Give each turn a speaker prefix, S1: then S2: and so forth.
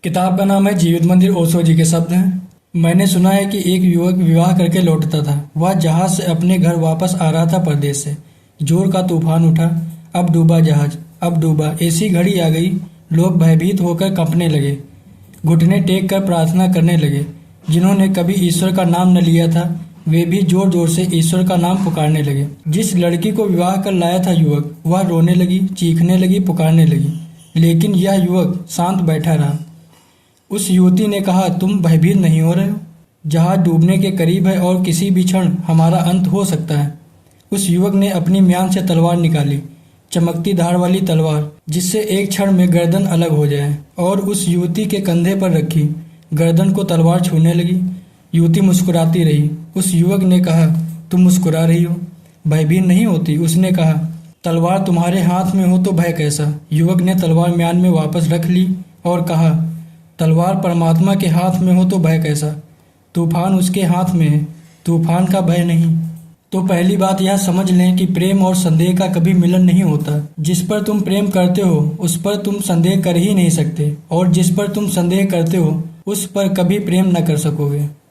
S1: किताब का नाम है जीवित मंदिर, ओशो जी के शब्द हैं। मैंने सुना है कि एक युवक विवाह करके लौटता था। वह जहाज से अपने घर वापस आ रहा था परदेश से। जोर का तूफान उठा। अब डूबा जहाज, अब डूबा। ऐसी घड़ी आ गई, लोग भयभीत होकर कांपने लगे, घुटने टेक कर प्रार्थना करने लगे। जिन्होंने कभी ईश्वर का नाम न लिया था, वे भी जोर जोर से ईश्वर का नाम पुकारने लगे। जिस लड़की को विवाह कर लाया था युवक, वह रोने लगी, चीखने लगी, पुकारने लगी। लेकिन यह युवक शांत बैठा रहा। उस युवती ने कहा, तुम भयभीत नहीं हो रहे हो? जहाज डूबने के करीब है और किसी भी क्षण हमारा अंत हो सकता है। उस युवक ने अपनी म्यान से तलवार निकाली, चमकती धार वाली तलवार, जिससे एक क्षण में गर्दन अलग हो जाए, और उस युवती के कंधे पर रखी। गर्दन को तलवार छूने लगी। युवती मुस्कुराती रही। उस युवक ने कहा, तुम मुस्कुरा रही हो, भयभीत नहीं होती? उसने कहा, तलवार तुम्हारे हाथ में हो तो भय कैसा? युवक ने तलवार म्यान में वापस रख ली और कहा, तलवार परमात्मा के हाथ में हो तो भय कैसा? तूफान उसके हाथ में है, तूफान का भय नहीं। तो पहली बात यह समझ लें कि प्रेम और संदेह का कभी मिलन नहीं होता। जिस पर तुम प्रेम करते हो उस पर तुम संदेह कर ही नहीं सकते, और जिस पर तुम संदेह करते हो उस पर कभी प्रेम न कर सकोगे।